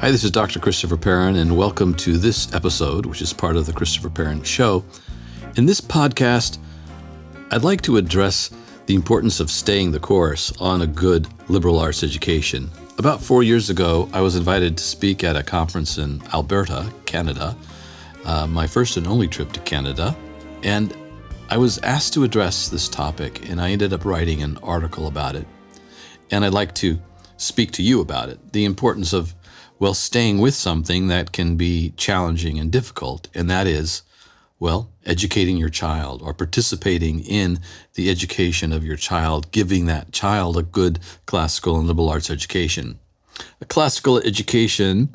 Hi, this is Dr. Christopher Perrin, and welcome to this episode, which is part of the Christopher Perrin Show. In this podcast, I'd like to address the importance of staying the course on a good liberal arts education. About 4 years ago, I was invited to speak at a conference in Alberta, Canada, my first and only trip to Canada, and I was asked to address this topic, and I ended up writing an article about it. And I'd like to speak to you about it, the importance of staying with something that can be challenging and difficult, and that is, educating your child or participating in the education of your child, giving that child a good classical and liberal arts education. A classical education,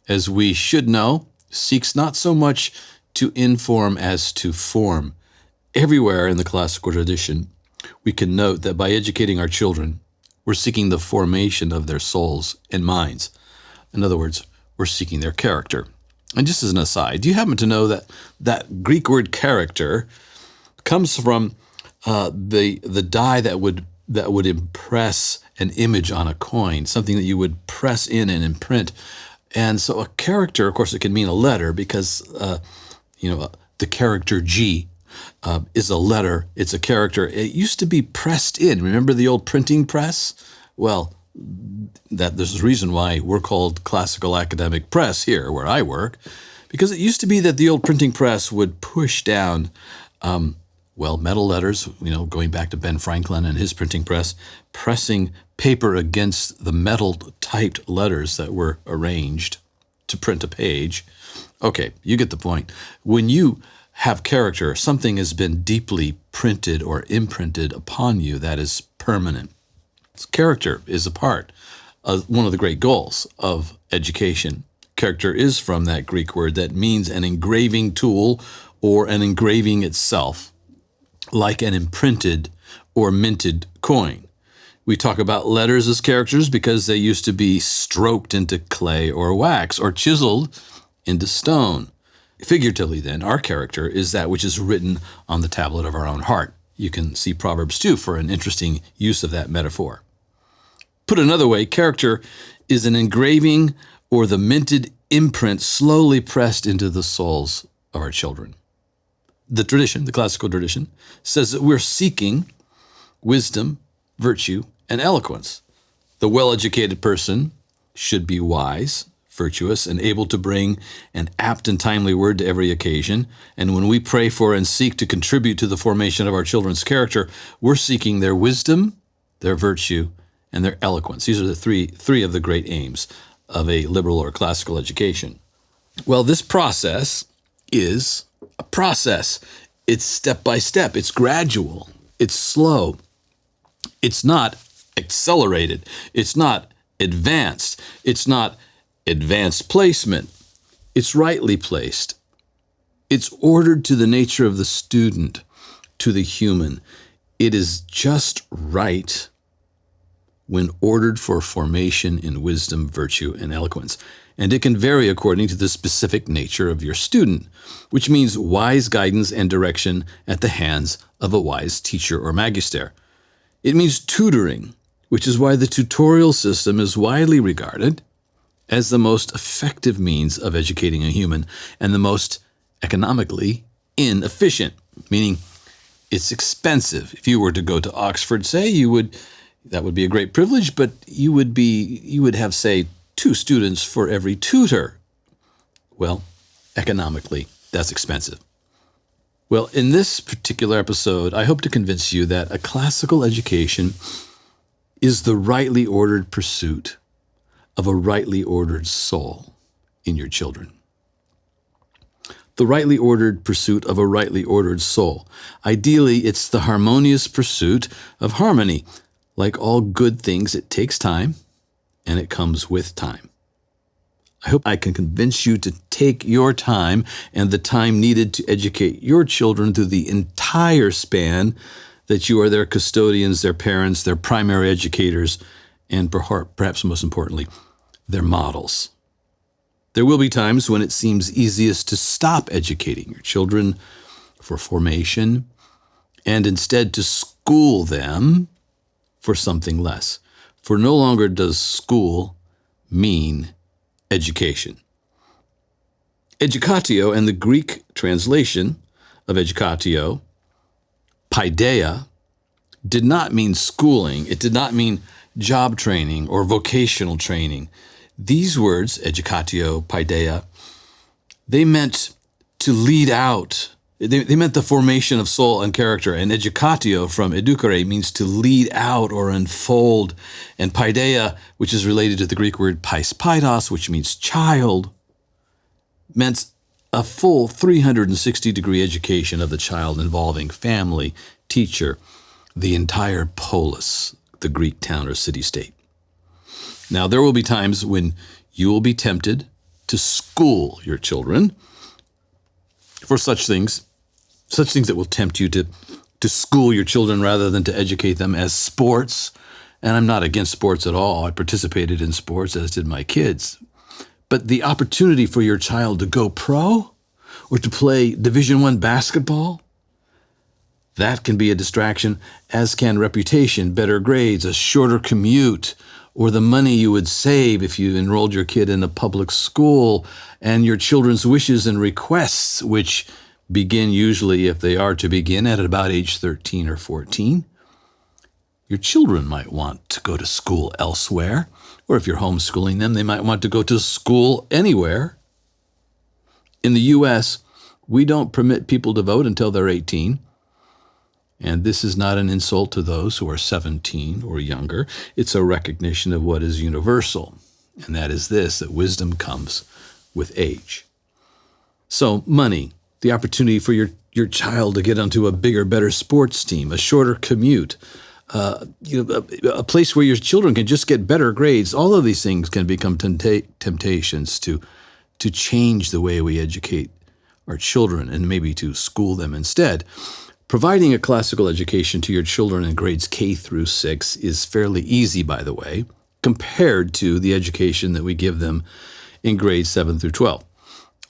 as we should know, seeks not so much to inform as to form. Everywhere in the classical tradition, we can note that by educating our children, we're seeking the formation of their souls and minds. In other words, we're seeking their character. And just as an aside, do you happen to know that that Greek word character comes from the die that would impress an image on a coin, something that you would press in and imprint. And so a character, of course, it can mean a letter because, the character G is a letter. It's a character. It used to be pressed in. Remember the old printing press? Well, there's a reason why we're called Classical Academic Press here where I work, because it used to be that the old printing press would push down, metal letters, going back to Ben Franklin and his printing press, pressing paper against the metal typed letters that were arranged to print a page. Okay, you get the point. When you have character, something has been deeply printed or imprinted upon you that is permanent. Character is a part of one of the great goals of education. Character is from that Greek word that means an engraving tool or an engraving itself, like an imprinted or minted coin. We talk about letters as characters because they used to be stroked into clay or wax or chiseled into stone. Figuratively, then, our character is that which is written on the tablet of our own heart. You can see Proverbs 2 for an interesting use of that metaphor. Put another way, character is an engraving or the minted imprint slowly pressed into the souls of our children. The tradition, the classical tradition, says that we're seeking wisdom, virtue, and eloquence. The well-educated person should be wise, virtuous, and able to bring an apt and timely word to every occasion. And when we pray for and seek to contribute to the formation of our children's character, we're seeking their wisdom, their virtue, and their eloquence. These are the three of the great aims of a liberal or classical education. Well, this process is a process. It's step by step. It's gradual. It's slow. It's not accelerated. It's not advanced. It's not advanced placement. It's rightly placed. It's ordered to the nature of the student, to the human. It is just right when ordered for formation in wisdom, virtue, and eloquence. And it can vary according to the specific nature of your student, which means wise guidance and direction at the hands of a wise teacher or magister. It means tutoring, which is why the tutorial system is widely regarded as the most effective means of educating a human and the most economically inefficient, meaning it's expensive. If you were to go to Oxford, say, that would be a great privilege, but you would have, say, 2 students for every tutor. Well, economically, that's expensive. Well, in this particular episode, I hope to convince you that a classical education is the rightly ordered pursuit of a rightly ordered soul in your children. The rightly ordered pursuit of a rightly ordered soul. Ideally, it's the harmonious pursuit of harmony. Like all good things, it takes time, and it comes with time. I hope I can convince you to take your time and the time needed to educate your children through the entire span that you are their custodians, their parents, their primary educators, and perhaps most importantly, their models. There will be times when it seems easiest to stop educating your children for formation and instead to school them for something less. For no longer does school mean education. Educatio, and the Greek translation of educatio, paideia, did not mean schooling. It did not mean job training or vocational training. These words, educatio, paideia, they meant to lead out. They meant the formation of soul and character. And educatio from educare means to lead out or unfold. And paideia, which is related to the Greek word paidos, which means child, meant a full 360-degree education of the child involving family, teacher, the entire polis, the Greek town or city-state. Now, there will be times when you will be tempted to school your children for such things that will tempt you to school your children rather than to educate them, as sports. And I'm not against sports at all. I participated in sports, as did my kids. But the opportunity for your child to go pro or to play Division I basketball, that can be a distraction, as can reputation, better grades, a shorter commute, or the money you would save if you enrolled your kid in a public school, and your children's wishes and requests, which begin usually, if they are to begin, at about age 13 or 14. Your children might want to go to school elsewhere, or if you're homeschooling them, they might want to go to school anywhere. In the U.S., we don't permit people to vote until they're 18. And this is not an insult to those who are 17 or younger. It's a recognition of what is universal, and that is this, that wisdom comes with age. So money, the opportunity for your child to get onto a bigger, better sports team, a shorter commute, a place where your children can just get better grades. All of these things can become temptations to change the way we educate our children and maybe to school them instead. Providing a classical education to your children in grades K through 6 is fairly easy, by the way, compared to the education that we give them in grades 7 through 12.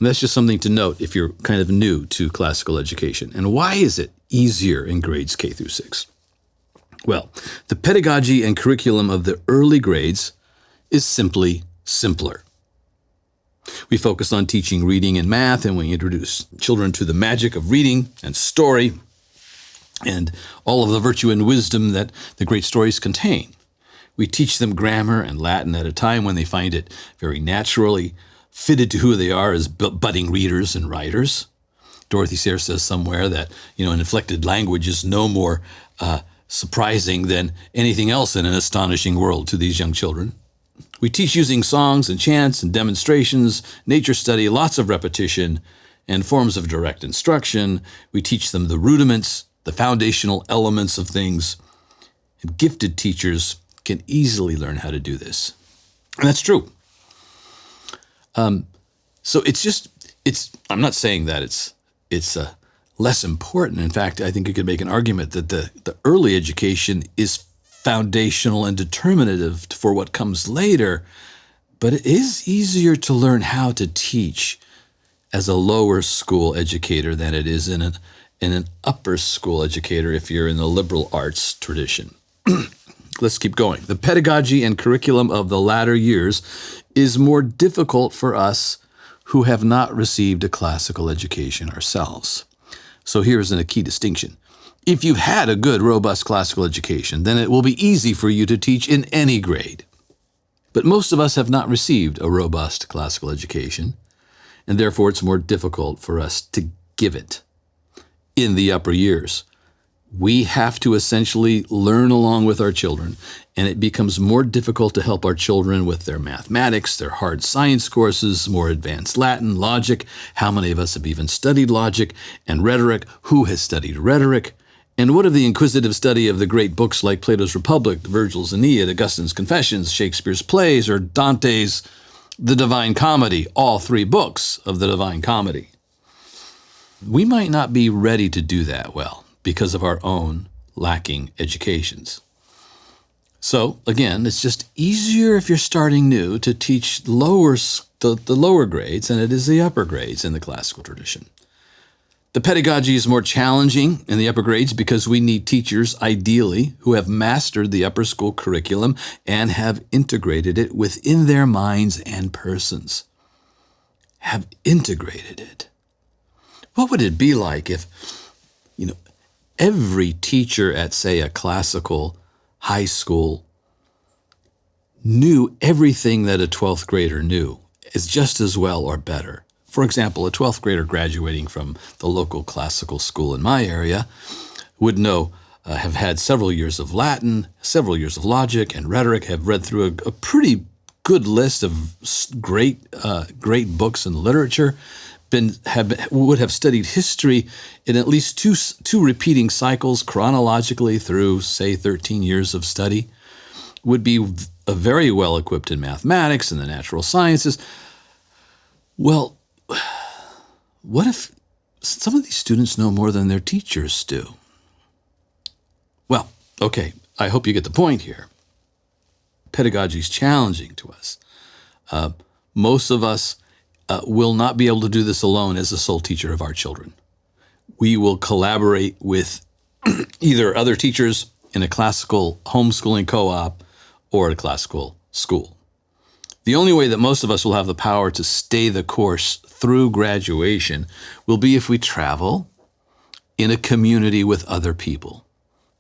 And that's just something to note if you're kind of new to classical education. And why is it easier in grades K through 6? Well, the pedagogy and curriculum of the early grades is simply simpler. We focus on teaching reading and math, and we introduce children to the magic of reading and story and all of the virtue and wisdom that the great stories contain. We teach them grammar and Latin at a time when they find it very naturally fitted to who they are as budding readers and writers. Dorothy Sayre says somewhere that, an inflected language is no more surprising than anything else in an astonishing world to these young children. We teach using songs and chants and demonstrations, nature study, lots of repetition, and forms of direct instruction. We teach them the rudiments, the foundational elements of things. And gifted teachers can easily learn how to do this. And that's true. So I'm not saying that it's less important. In fact, I think you could make an argument that the early education is foundational and determinative for what comes later, but it is easier to learn how to teach as a lower school educator than it is in an upper school educator if you're in the liberal arts tradition. Let's keep going. The pedagogy and curriculum of the latter years is more difficult for us who have not received a classical education ourselves. So here's a key distinction. If you've had a good, robust classical education, then it will be easy for you to teach in any grade. But most of us have not received a robust classical education, and therefore it's more difficult for us to give it in the upper years. We have to essentially learn along with our children, and it becomes more difficult to help our children with their mathematics, their hard science courses, more advanced Latin, logic. How many of us have even studied logic and rhetoric? Who has studied rhetoric? And what of the inquisitive study of the great books like Plato's Republic, Virgil's Aeneid, Augustine's Confessions, Shakespeare's plays, or Dante's The Divine Comedy, all 3 books of the Divine Comedy? We might not be ready to do that well because of our own lacking educations. So, again, it's just easier if you're starting new to teach the lower grades than it is the upper grades in the classical tradition. The pedagogy is more challenging in the upper grades because we need teachers, ideally, who have mastered the upper school curriculum and have integrated it within their minds and persons. Have integrated it. What would it be like if, every teacher at, say, a classical high school knew everything that a 12th grader knew, is just as well or better? For example, a 12th grader graduating from the local classical school in my area would have had several years of Latin, several years of logic and rhetoric, have read through a pretty good list of great books and literature, would have studied history in at least two repeating cycles chronologically through, say, 13 years of study, would be very well equipped in mathematics and the natural sciences. Well, what if some of these students know more than their teachers do? Well, okay, I hope you get the point here. Pedagogy is challenging to us. Most of us will not be able to do this alone as the sole teacher of our children. We will collaborate with either other teachers in a classical homeschooling co-op or at a classical school. The only way that most of us will have the power to stay the course through graduation will be if we travel in a community with other people,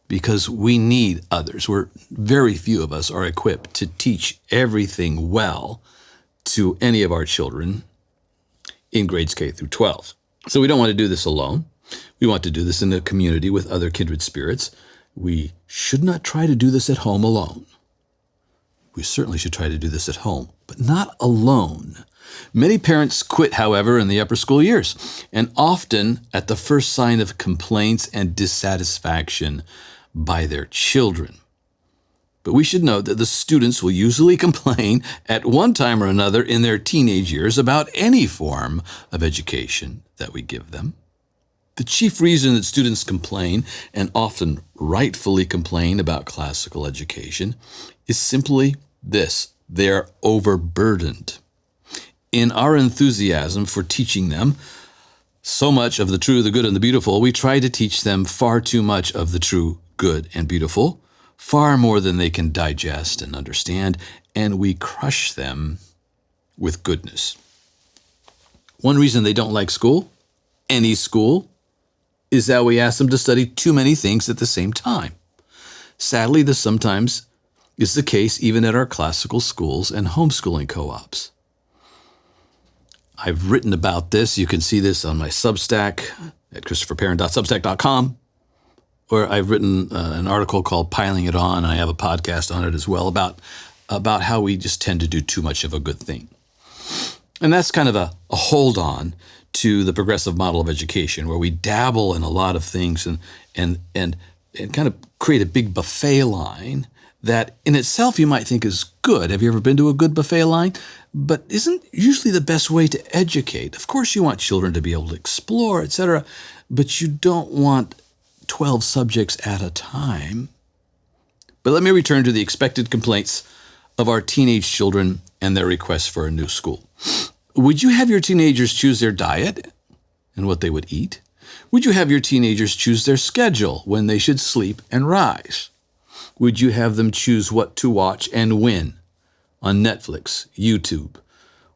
because we need others. Very few of us are equipped to teach everything well to any of our children in grades K through 12. So we don't want to do this alone. We want to do this in a community with other kindred spirits. We should not try to do this at home alone. We certainly should try to do this at home, but not alone. Many parents quit, however, in the upper school years, and often at the first sign of complaints and dissatisfaction by their children. But we should note that the students will usually complain at one time or another in their teenage years about any form of education that we give them. The chief reason that students complain, and often rightfully complain, about classical education is simply this: they're overburdened. In our enthusiasm for teaching them so much of the true, the good, and the beautiful, we try to teach them far too much of the true, good, and beautiful, far more than they can digest and understand, and we crush them with goodness. One reason they don't like school, any school, is that we ask them to study too many things at the same time. Sadly, this sometimes is the case even at our classical schools and homeschooling co-ops. I've written about this. You can see this on my Substack at christopherperrin.substack.com, where I've written an article called Piling It On. I have a podcast on it as well about how we just tend to do too much of a good thing. And that's kind of a hold on to the progressive model of education, where we dabble in a lot of things and kind of create a big buffet line that in itself you might think is good. Have you ever been to a good buffet line? But isn't usually the best way to educate. Of course you want children to be able to explore, etc., but you don't want 12 subjects at a time. But let me return to the expected complaints of our teenage children and their requests for a new school. Would you have your teenagers choose their diet and what they would eat? Would you have your teenagers choose their schedule, when they should sleep and rise? Would you have them choose what to watch and when on Netflix, YouTube,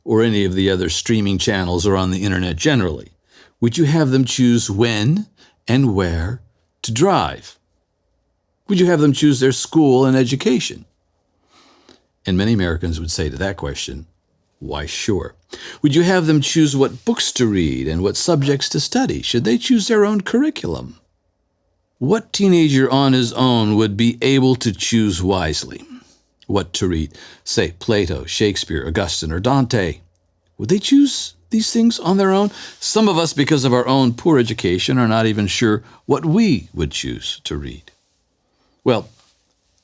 or any of the other streaming channels or on the internet generally? Would you have them choose when and where to drive? Would you have them choose their school and education? And many Americans would say to that question, why, sure. Would you have them choose what books to read and what subjects to study? Should they choose their own curriculum? What teenager on his own would be able to choose wisely what to read? Say, Plato, Shakespeare, Augustine, or Dante. Would they choose these things on their own? Some of us, because of our own poor education, are not even sure what we would choose to read. Well,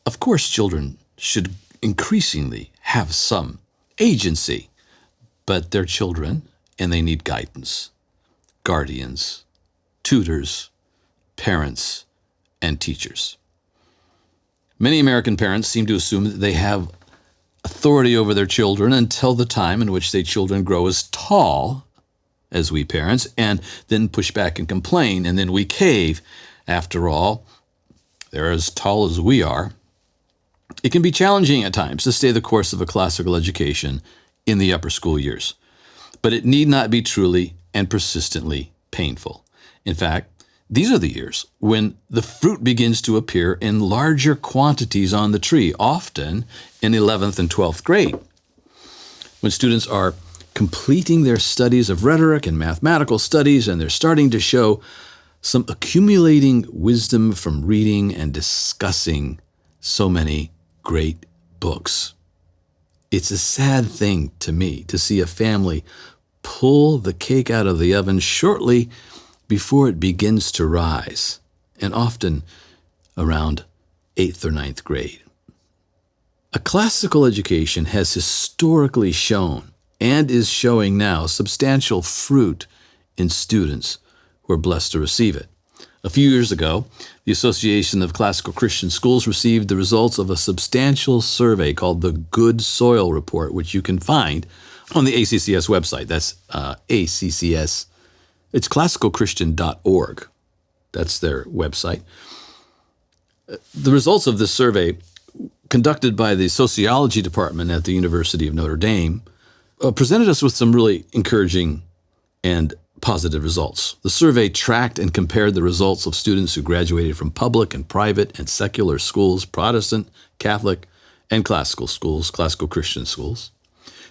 of course, children should increasingly have some agency, but they're children and they need guidance, guardians, tutors, parents, and teachers. Many American parents seem to assume that they have authority over their children until the time in which their children grow as tall as we parents, and then push back and complain, and then we cave. After all, they're as tall as we are. It can be challenging at times to stay the course of a classical education in the upper school years, but it need not be truly and persistently painful. In fact, these are the years when the fruit begins to appear in larger quantities on the tree, often in 11th and 12th grade. When students are completing their studies of rhetoric and mathematical studies, and they're starting to show some accumulating wisdom from reading and discussing so many great books. It's a sad thing to me to see a family pull the cake out of the oven shortly before it begins to rise, and often around 8th or 9th grade. A classical education has historically shown, and is showing now, substantial fruit in students who are blessed to receive it. A few years ago, the Association of Classical Christian Schools received the results of a substantial survey called the Good Soil Report, which you can find on the ACCS website. That's ACCS. It's classicalchristian.org. That's their website. The results of this survey, conducted by the sociology department at the University of Notre Dame, presented us with some really encouraging and positive results. The survey tracked and compared the results of students who graduated from public and private and secular schools, Protestant, Catholic, and classical schools, classical Christian schools.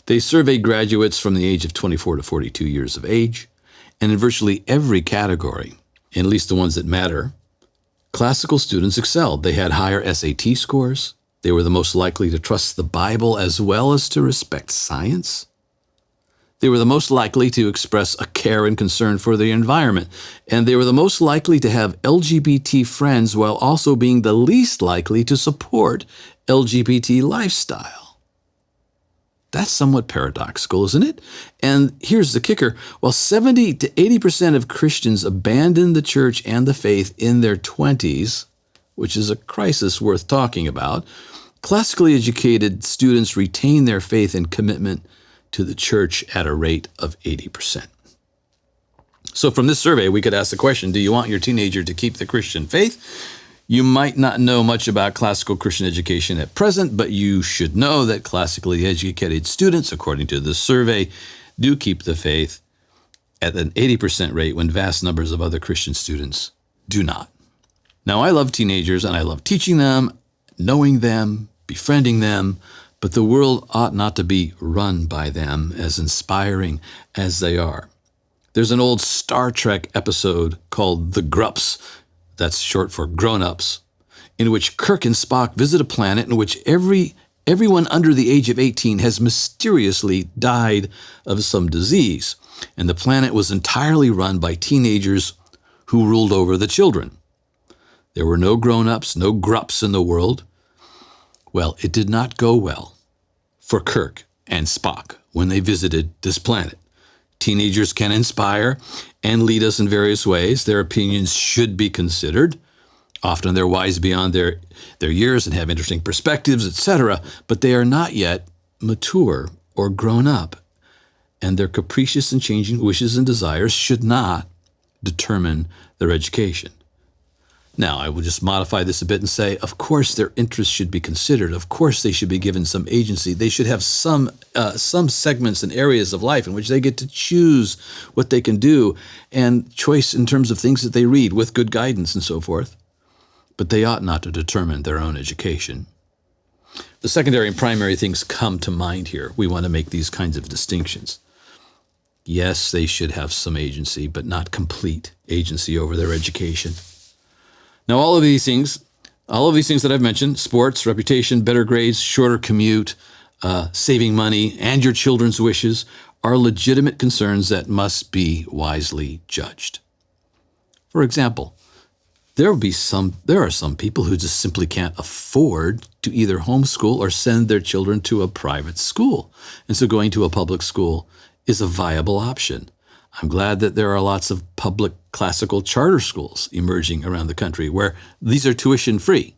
They surveyed graduates from the age of 24 to 42 years of age, and in virtually every category, at least the ones that matter, classical students excelled. They had higher SAT scores. They were the most likely to trust the Bible as well as to respect science. They were the most likely to express a care and concern for the environment. And they were the most likely to have LGBT friends while also being the least likely to support LGBT lifestyle. That's somewhat paradoxical, isn't it? And here's the kicker. While 70 to 80% of Christians abandon the church and the faith in their 20s, which is a crisis worth talking about, classically educated students retain their faith and commitment to the church at a rate of 80%. So from this survey, we could ask the question, do you want your teenager to keep the Christian faith? You might not know much about classical Christian education at present, but you should know that classically educated students, according to this survey, do keep the faith at an 80% rate when vast numbers of other Christian students do not. Now, I love teenagers and I love teaching them, knowing them, befriending them, but the world ought not to be run by them, as inspiring as they are. There's an old Star Trek episode called The Grups, that's short for grown-ups, in which Kirk and Spock visit a planet in which everyone under the age of 18 has mysteriously died of some disease, and the planet was entirely run by teenagers who ruled over the children. There were no grown-ups, no grups in the world. Well, it did not go well for Kirk and Spock when they visited this planet. Teenagers can inspire and lead us in various ways. Their opinions should be considered. Often they're wise beyond their years and have interesting perspectives, etc., but they are not yet mature or grown up, and their capricious and changing wishes and desires should not determine their education. Now, I will just modify this a bit and say, of course, their interests should be considered. Of course, they should be given some agency. They should have some segments and areas of life in which they get to choose what they can do and choice in terms of things that they read with good guidance and so forth. But they ought not to determine their own education. The secondary and primary things come to mind here. We want to make these kinds of distinctions. Yes, they should have some agency, but not complete agency over their education. Now, all of these things that I've mentioned, sports, reputation, better grades, shorter commute, saving money, and your children's wishes, are legitimate concerns that must be wisely judged. For example, there are some people who just simply can't afford to either homeschool or send their children to a private school. And so going to a public school is a viable option. I'm glad that there are lots of public classical charter schools emerging around the country where these are tuition free.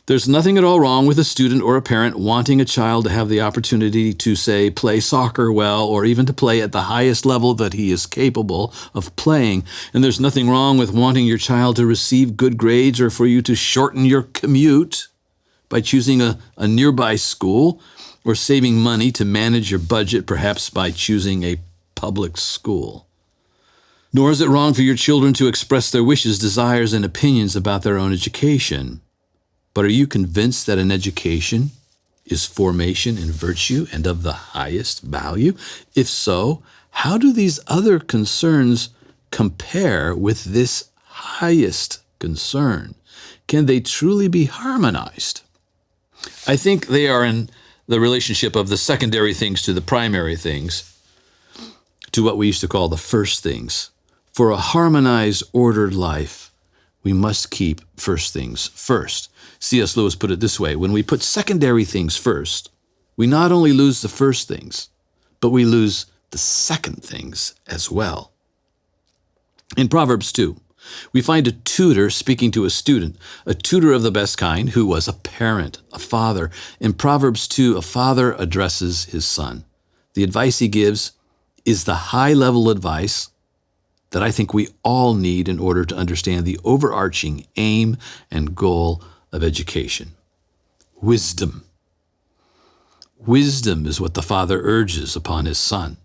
There's nothing at all wrong with a student or a parent wanting a child to have the opportunity to, say, play soccer well, or even to play at the highest level that he is capable of playing. And there's nothing wrong with wanting your child to receive good grades or for you to shorten your commute by choosing a nearby school, or saving money to manage your budget, perhaps by choosing a public school. Nor is it wrong for your children to express their wishes, desires, and opinions about their own education. But are you convinced that an education is formation in virtue and of the highest value? If so, how do these other concerns compare with this highest concern? Can they truly be harmonized? I think they are in the relationship of the secondary things to the primary things, to what we used to call the first things. For a harmonized, ordered life, we must keep first things first. C.S. Lewis put it this way: when we put secondary things first, we not only lose the first things, but we lose the second things as well. In Proverbs 2, we find a tutor speaking to a student, a tutor of the best kind who was a parent, a father. In Proverbs 2, a father addresses his son. The advice he gives is the high-level advice that I think we all need in order to understand the overarching aim and goal of education. Wisdom. Wisdom is what the father urges upon his son.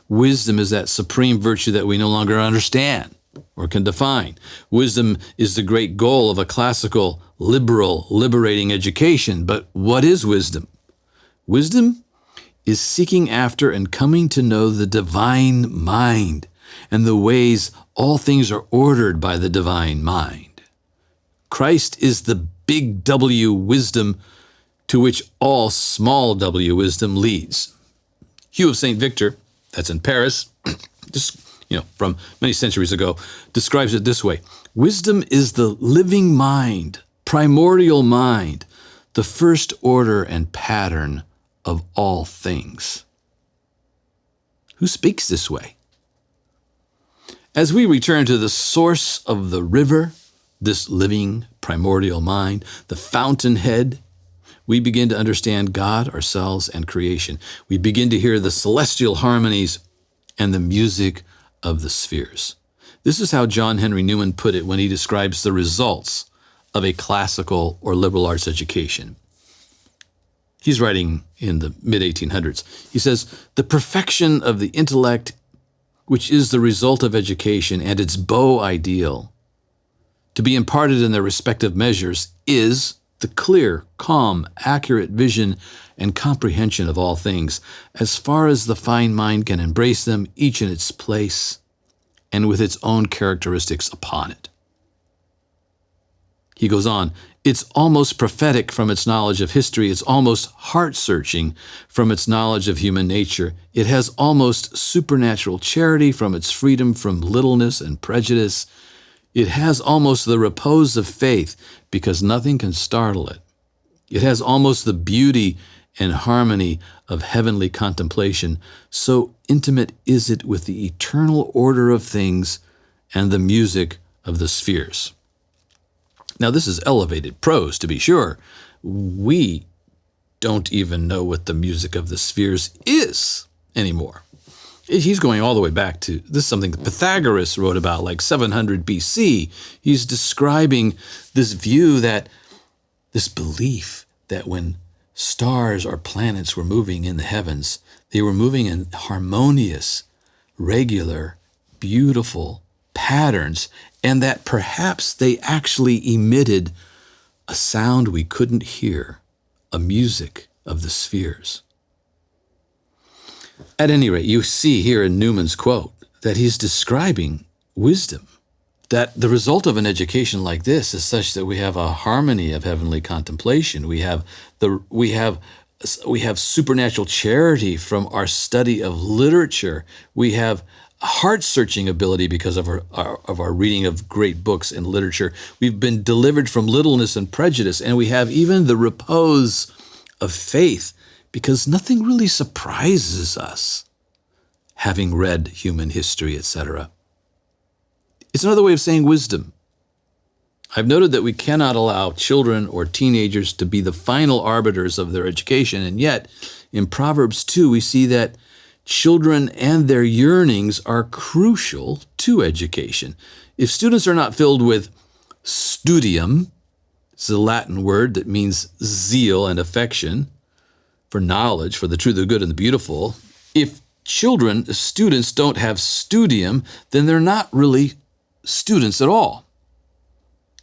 Wisdom is that supreme virtue that we no longer understand or can define. Wisdom is the great goal of a classical, liberal, liberating education. But what is wisdom? Wisdom is seeking after and coming to know the divine mind and the ways all things are ordered by the divine mind. Christ is the big W wisdom to which all small w wisdom leads. Hugh of St. Victor, that's in Paris, from many centuries ago, describes it this way: wisdom is the living mind, primordial mind, the first order and pattern of all things. Who speaks this way? As we return to the source of the river, this living primordial mind, the fountainhead, we begin to understand God, ourselves, and creation. We begin to hear the celestial harmonies and the music of the spheres. This is how John Henry Newman put it when he describes the results of a classical or liberal arts education. He's writing in the mid-1800s. He says, "The perfection of the intellect, which is the result of education, and its beau ideal, to be imparted in their respective measures, is the clear, calm, accurate vision and comprehension of all things, as far as the fine mind can embrace them, each in its place, and with its own characteristics upon it." He goes on, "It's almost prophetic from its knowledge of history. It's almost heart-searching from its knowledge of human nature. It has almost supernatural charity from its freedom from littleness and prejudice. It has almost the repose of faith because nothing can startle it. It has almost the beauty and harmony of heavenly contemplation. So intimate is it with the eternal order of things and the music of the spheres." Now, this is elevated prose, to be sure. We don't even know what the music of the spheres is anymore. He's going all the way back to, this is something that Pythagoras wrote about, like 700 BC. He's describing this view that, this belief that when stars or planets were moving in the heavens, they were moving in harmonious, regular, beautiful patterns, and that perhaps they actually emitted a sound we couldn't hear, a music of the spheres. At any rate, you see here in Newman's quote that he's describing wisdom, that the result of an education like this is such that we have a harmony of heavenly contemplation. We have supernatural charity from our study of literature. We have heart-searching ability because of our reading of great books and literature. We've been delivered from littleness and prejudice, and we have even the repose of faith because nothing really surprises us, having read human history, etc. It's another way of saying wisdom. I've noted that we cannot allow children or teenagers to be the final arbiters of their education, and yet in Proverbs 2 we see that children and their yearnings are crucial to education. If students are not filled with studium, it's a Latin word that means zeal and affection for knowledge, for the true, the good, and the beautiful. If students don't have studium, then they're not really students at all.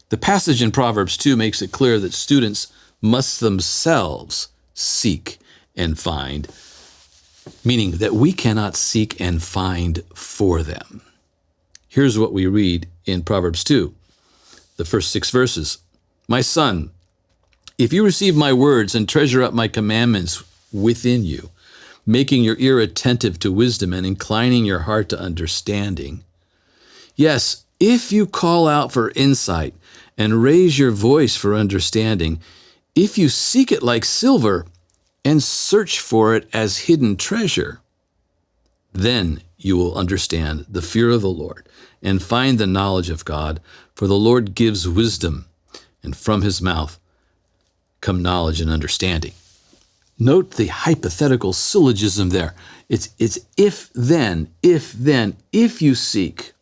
The passage in Proverbs 2 makes it clear that students must themselves seek and find, meaning that we cannot seek and find for them. Here's what we read in Proverbs 2, the first 6 verses. My son, if you receive my words and treasure up my commandments within you, making your ear attentive to wisdom and inclining your heart to understanding. Yes, if you call out for insight and raise your voice for understanding, if you seek it like silver and search for it as hidden treasure, then you will understand the fear of the Lord and find the knowledge of God, for the Lord gives wisdom, and from his mouth come knowledge and understanding. Note the hypothetical syllogism there. It's if then, if you seek,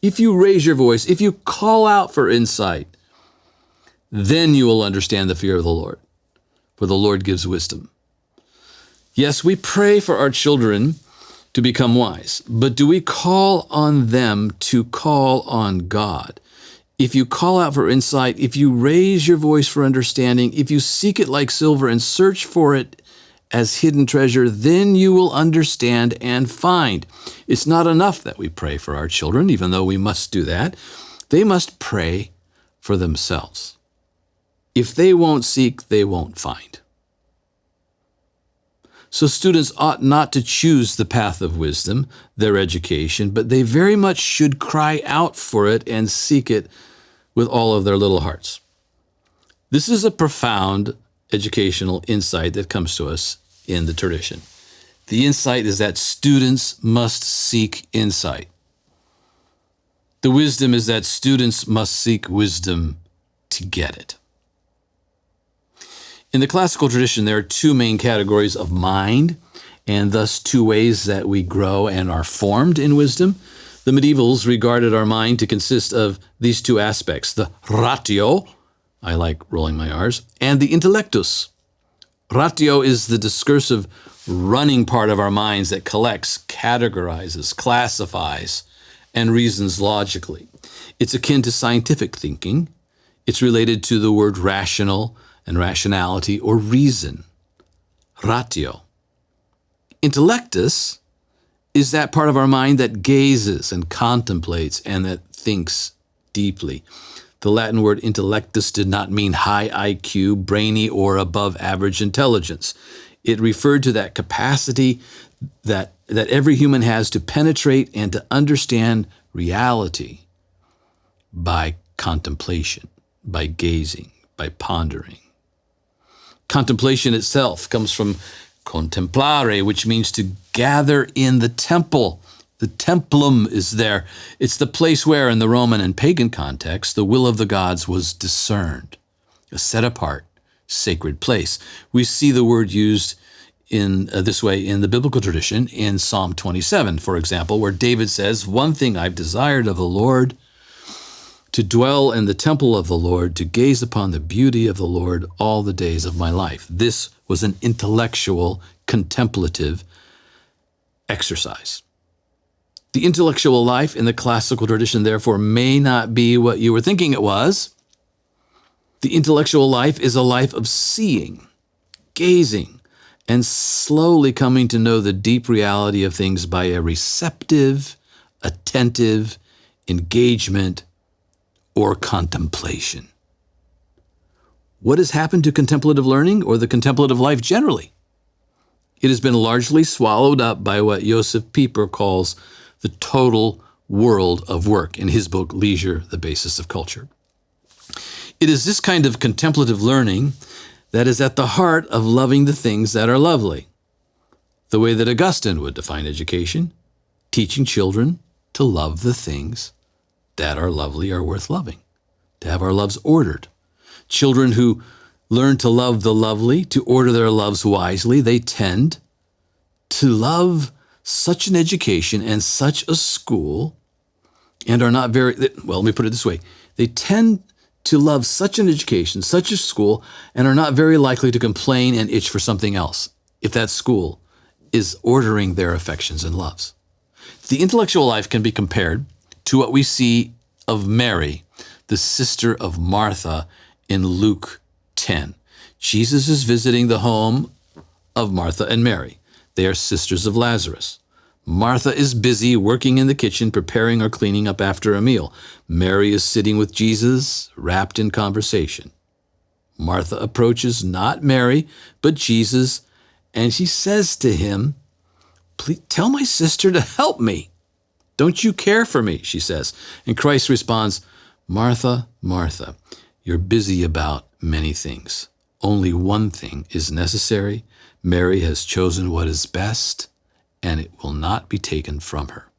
if you raise your voice, if you call out for insight, then you will understand the fear of the Lord, for the Lord gives wisdom. Yes, we pray for our children to become wise, but do we call on them to call on God? If you call out for insight, if you raise your voice for understanding, if you seek it like silver and search for it as hidden treasure, then you will understand and find. It's not enough that we pray for our children, even though we must do that. They must pray for themselves. If they won't seek, they won't find. So students ought not to choose the path of wisdom, their education, but they very much should cry out for it and seek it with all of their little hearts. This is a profound educational insight that comes to us in the tradition. The insight is that students must seek insight. The wisdom is that students must seek wisdom to get it. In the classical tradition, there are 2 main categories of mind, and thus 2 ways that we grow and are formed in wisdom. The medievals regarded our mind to consist of these 2 aspects, the ratio, I like rolling my R's, and the intellectus. Ratio is the discursive running part of our minds that collects, categorizes, classifies, and reasons logically. It's akin to scientific thinking. It's related to the word rational and rationality or reason. Ratio. Intellectus is that part of our mind that gazes and contemplates and that thinks deeply. The Latin word intellectus did not mean high IQ, brainy, or above average intelligence. It referred to that capacity that every human has to penetrate and to understand reality by contemplation, by gazing, by pondering. Contemplation itself comes from contemplare, which means to gather in the temple. The templum is there. It's the place where, in the Roman and pagan context, the will of the gods was discerned, a set-apart, sacred place. We see the word used in this way in the biblical tradition in Psalm 27, for example, where David says, "One thing I've desired of the Lord, to dwell in the temple of the Lord, to gaze upon the beauty of the Lord all the days of my life." This was an intellectual, contemplative exercise. The intellectual life in the classical tradition, therefore, may not be what you were thinking it was. The intellectual life is a life of seeing, gazing, and slowly coming to know the deep reality of things by a receptive, attentive engagement or contemplation. What has happened to contemplative learning or the contemplative life generally? It has been largely swallowed up by what Josef Pieper calls the total world of work in his book, Leisure, the Basis of Culture. It is this kind of contemplative learning that is at the heart of loving the things that are lovely, the way that Augustine would define education, teaching children to love the things that are lovely or worth loving. to have our loves ordered. Children who learn to love the lovely, to order their loves wisely, they tend to love such an education and such a school and are not very, well, let me put it this way. They tend to love such an education, such a school, and are not very likely to complain and itch for something else if that school is ordering their affections and loves. The intellectual life can be compared to what we see of Mary, the sister of Martha, in Luke 10. Jesus is visiting the home of Martha and Mary. They are sisters of Lazarus. Martha is busy working in the kitchen, preparing or cleaning up after a meal. Mary is sitting with Jesus, wrapped in conversation. Martha approaches not Mary, but Jesus, and she says to him, "Please tell my sister to help me. Don't you care for me?" she says. And Christ responds, "Martha, Martha, you're busy about many things. Only one thing is necessary. Mary has chosen what is best, and it will not be taken from her."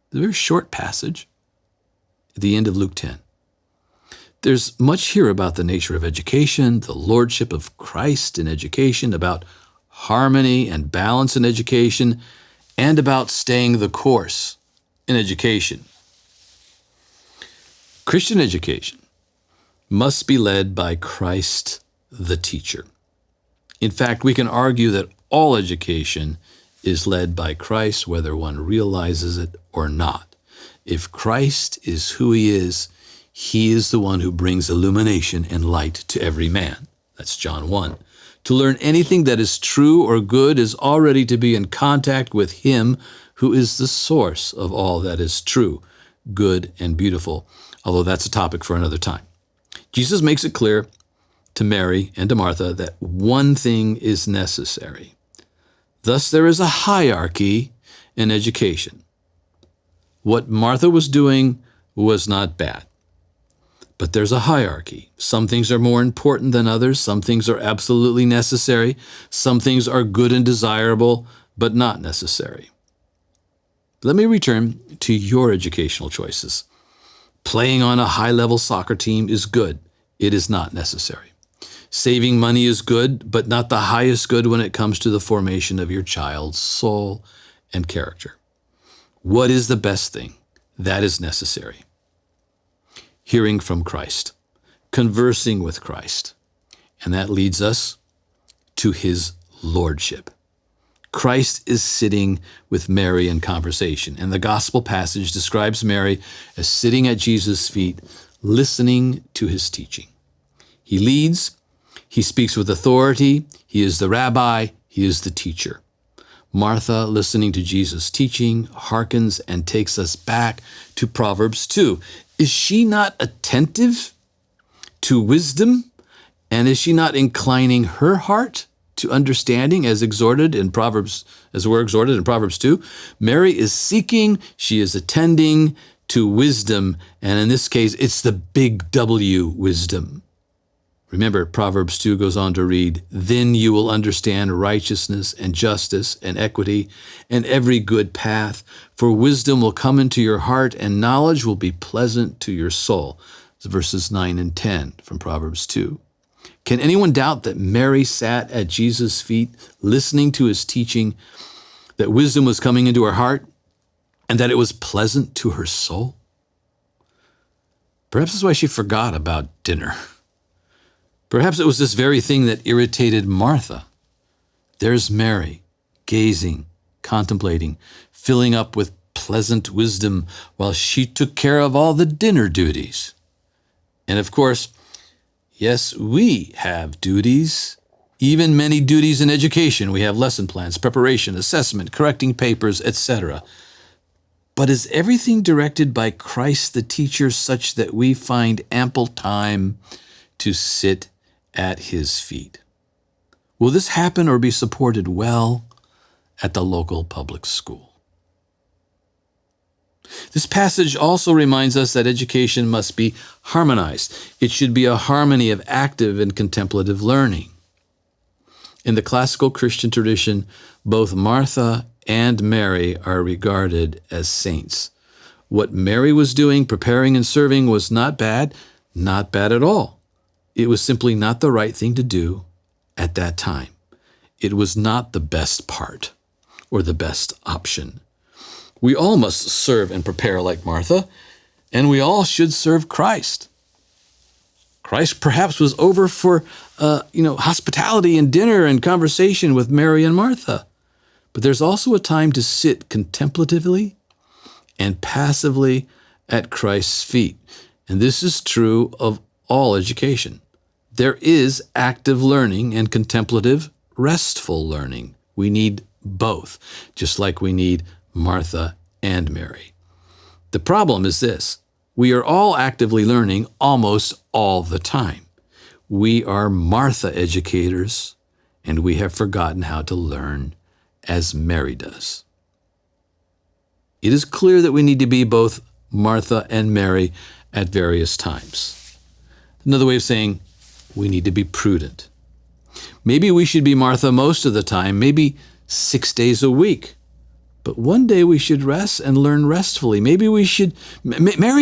It's a very short passage at the end of Luke 10. There's much here about the nature of education, the lordship of Christ in education, about harmony and balance in education, and about staying the course in education. Christian education must be led by Christ the teacher. In fact, we can argue that all education is led by Christ, whether one realizes it or not. If Christ is who he is the one who brings illumination and light to every man. That's John 1. To learn anything that is true or good is already to be in contact with him who is the source of all that is true, good, and beautiful, although that's a topic for another time. Jesus makes it clear to Mary and to Martha that one thing is necessary. Thus, there is a hierarchy in education. What Martha was doing was not bad, but there's a hierarchy. Some things are more important than others. Some things are absolutely necessary. Some things are good and desirable, but not necessary. Let me return to your educational choices. Playing on a high-level soccer team is good. It is not necessary. Saving money is good, but not the highest good when it comes to the formation of your child's soul and character. What is the best thing? That is necessary. Hearing from Christ, conversing with Christ, and that leads us to his lordship. Christ is sitting with Mary in conversation, and the gospel passage describes Mary as sitting at Jesus' feet, listening to his teaching. He leads, he speaks with authority, he is the rabbi, he is the teacher. Martha, listening to Jesus' teaching, hearkens and takes us back to Proverbs 2. Is she not attentive to wisdom? And is she not inclining her heart to understanding as we're exhorted in Proverbs 2? Mary is seeking, she is attending to wisdom, and in this case, it's the big W wisdom. Remember, Proverbs 2 goes on to read, "Then you will understand righteousness and justice and equity and every good path, for wisdom will come into your heart and knowledge will be pleasant to your soul." It's verses 9 and 10 from Proverbs 2. Can anyone doubt that Mary sat at Jesus' feet listening to his teaching, that wisdom was coming into her heart, and that it was pleasant to her soul? Perhaps that's why she forgot about dinner. Perhaps it was this very thing that irritated Martha. There's Mary, gazing, contemplating, filling up with pleasant wisdom while she took care of all the dinner duties. And of course, yes, we have duties, even many duties in education. We have lesson plans, preparation, assessment, correcting papers, etc. But is everything directed by Christ the teacher such that we find ample time to sit at his feet? Will this happen or be supported well at the local public school? This passage also reminds us that education must be harmonized. It should be a harmony of active and contemplative learning. In the classical Christian tradition, both Martha and Mary are regarded as saints. What Mary was doing, preparing and serving, was not bad at all. It was simply not the right thing to do at that time. It was not the best part or the best option. We all must serve and prepare like Martha, and we all should serve Christ. Christ perhaps was over for, hospitality and dinner and conversation with Mary and Martha. But there's also a time to sit contemplatively and passively at Christ's feet. And this is true of all education. There is active learning and contemplative, restful learning. We need both, just like we need Martha and Mary. The problem is this: we are all actively learning almost all the time. We are Martha educators, and we have forgotten how to learn as Mary does. It is clear that we need to be both Martha and Mary at various times. Another way of saying we need to be prudent. Maybe we should be Martha most of the time, maybe 6 days a week. But one day we should rest and learn restfully. Mary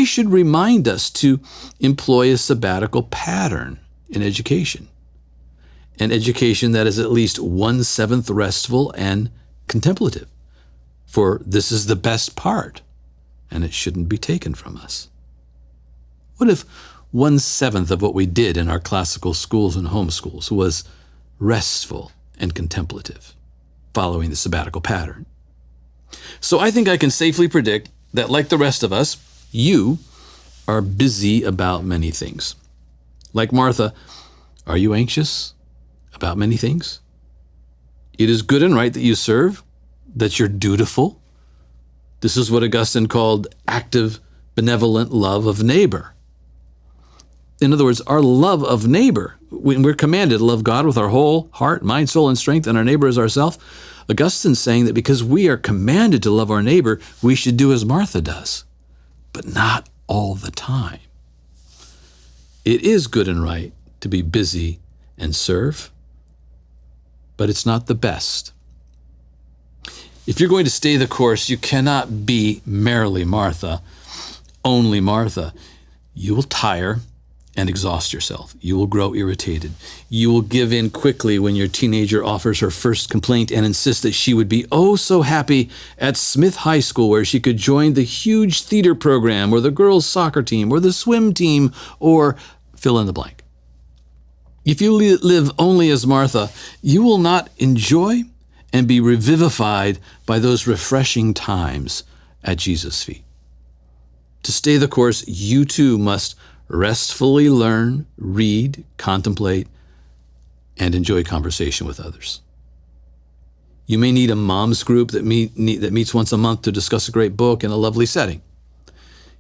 should remind us to employ a sabbatical pattern in education. An education that is at least 1/7 restful and contemplative. For this is the best part, and it shouldn't be taken from us. What if 1/7 of what we did in our classical schools and homeschools was restful and contemplative, following the sabbatical pattern? So I think I can safely predict that, like the rest of us, you are busy about many things. Like Martha, are you anxious about many things? It is good and right that you serve, that you're dutiful. This is what Augustine called active, benevolent love of neighbor. In other words, our love of neighbor, when we're commanded to love God with our whole heart, mind, soul, and strength, and our neighbor as ourselves, Augustine's saying that because we are commanded to love our neighbor, we should do as Martha does, but not all the time. It is good and right to be busy and serve, but it's not the best. If you're going to stay the course, you cannot be merely Martha, only Martha. You will tire and exhaust yourself. You will grow irritated. You will give in quickly when your teenager offers her first complaint and insists that she would be oh so happy at Smith High School, where she could join the huge theater program or the girls' soccer team or the swim team or fill in the blank. If you live only as Martha, you will not enjoy and be revivified by those refreshing times at Jesus' feet. To stay the course, you too must restfully learn, read, contemplate, and enjoy conversation with others. You may need a mom's group that meets once a month to discuss a great book in a lovely setting.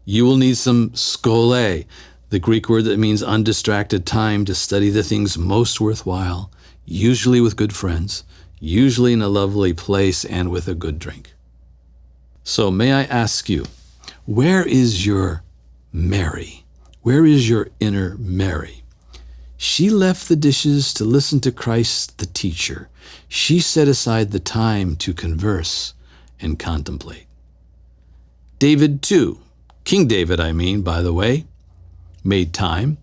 You will need some Scholé, the Greek word that means undistracted time, to study the things most worthwhile, usually with good friends, usually in a lovely place and with a good drink. So may I ask you, where is your Mary? Where is your inner Mary? She left the dishes to listen to Christ the teacher. She set aside the time to converse and contemplate. David too, King David by the way, made time.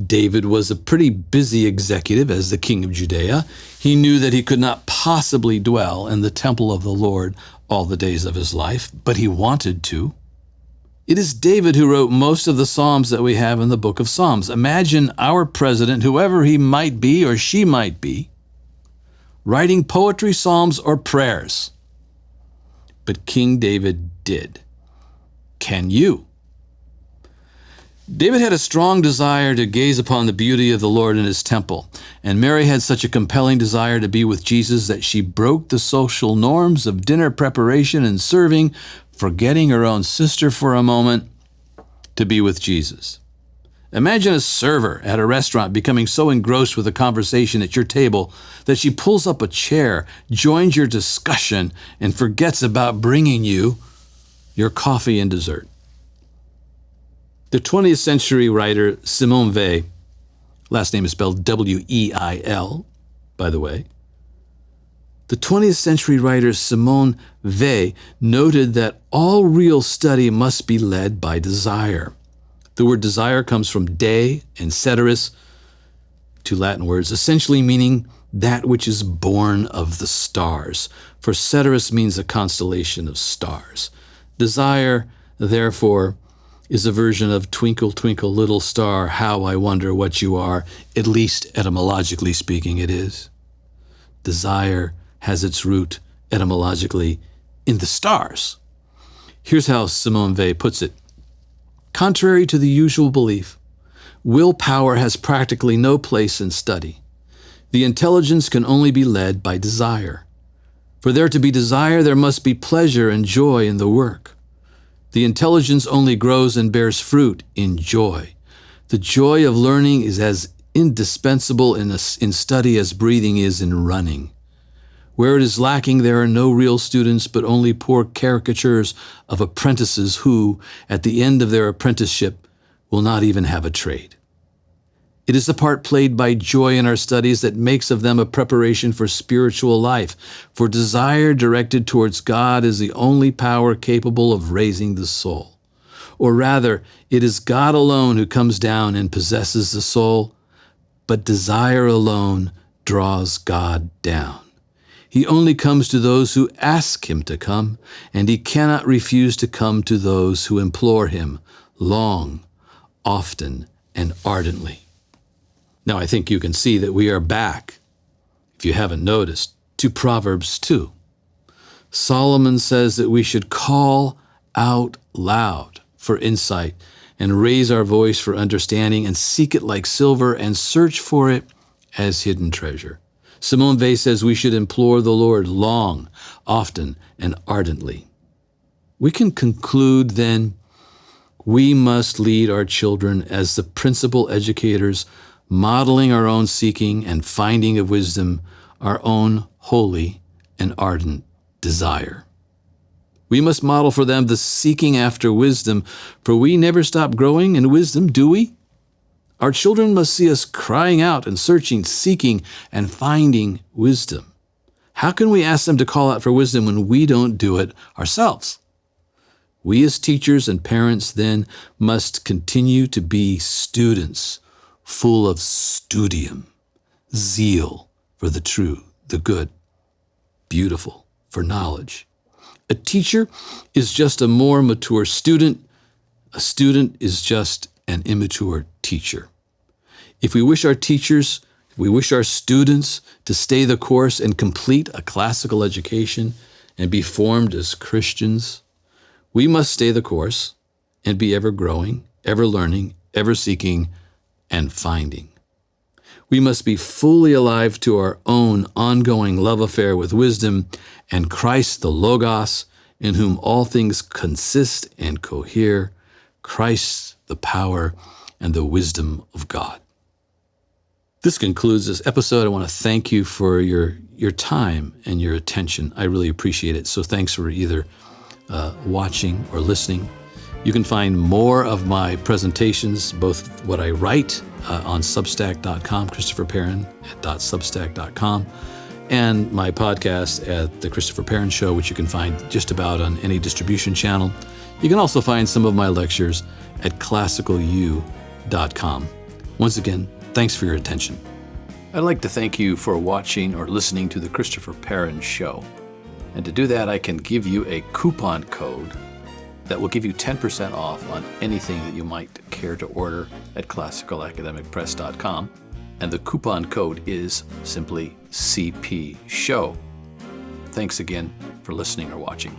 David was a pretty busy executive as the king of Judea. He knew that he could not possibly dwell in the temple of the Lord all the days of his life, but he wanted to. It is David who wrote most of the Psalms that we have in the book of Psalms. Imagine our president, whoever he might be or she might be, writing poetry, psalms, or prayers. But King David did. Can you? David had a strong desire to gaze upon the beauty of the Lord in his temple, and Mary had such a compelling desire to be with Jesus that she broke the social norms of dinner preparation and serving, forgetting her own sister for a moment, to be with Jesus. Imagine a server at a restaurant becoming so engrossed with the conversation at your table that she pulls up a chair, joins your discussion, and forgets about bringing you your coffee and dessert. The 20th century writer Simone Weil, last name is spelled W-E-I-L, by the way, The 20th century writer Simone Weil noted that all real study must be led by desire. The word desire comes from de and ceteris, two Latin words, essentially meaning that which is born of the stars. For ceteris means a constellation of stars. Desire, therefore, is a version of twinkle, twinkle, little star, how I wonder what you are, at least etymologically speaking it is. Desire has its root, etymologically, in the stars. Here's how Simone Weil puts it. Contrary to the usual belief, willpower has practically no place in study. The intelligence can only be led by desire. For there to be desire, there must be pleasure and joy in the work. The intelligence only grows and bears fruit in joy. The joy of learning is as indispensable in study as breathing is in running. Where it is lacking, there are no real students, but only poor caricatures of apprentices who, at the end of their apprenticeship, will not even have a trade. It is the part played by joy in our studies that makes of them a preparation for spiritual life, for desire directed towards God is the only power capable of raising the soul. Or rather, it is God alone who comes down and possesses the soul, but desire alone draws God down. He only comes to those who ask him to come, and he cannot refuse to come to those who implore him long, often, and ardently. Now, I think you can see that we are back, if you haven't noticed, to Proverbs 2. Solomon says that we should call out loud for insight and raise our voice for understanding and seek it like silver and search for it as hidden treasure. Simone Weil says we should implore the Lord long, often, and ardently. We can conclude then we must lead our children as the principal educators, modeling our own seeking and finding of wisdom, our own holy and ardent desire. We must model for them the seeking after wisdom, for we never stop growing in wisdom, do we? Our children must see us crying out and searching, seeking, and finding wisdom. How can we ask them to call out for wisdom when we don't do it ourselves? We as teachers and parents then must continue to be students, full of studium, zeal for the true, the good, beautiful, for knowledge. A teacher is just a more mature student. A student is just an immature teacher. If we wish our teachers, if we wish our students to stay the course and complete a classical education and be formed as Christians, we must stay the course and be ever growing, ever learning, ever seeking, and finding. We must be fully alive to our own ongoing love affair with wisdom and Christ the Logos, in whom all things consist and cohere, Christ the power and the wisdom of God. This concludes this episode. I want to thank you for your time and your attention. I really appreciate it. So thanks for either watching or listening. You can find more of my presentations, both what I write on Substack.com, Christopher Perrin at .substack.com, and my podcast at The Christopher Perrin Show, which you can find just about on any distribution channel. You can also find some of my lectures at classicalu.com. Once again, thanks for your attention. I'd like to thank you for watching or listening to The Christopher Perrin Show. And to do that, I can give you a coupon code that will give you 10% off on anything that you might care to order at classicalacademicpress.com. And the coupon code is simply CP Show. Thanks again for listening or watching.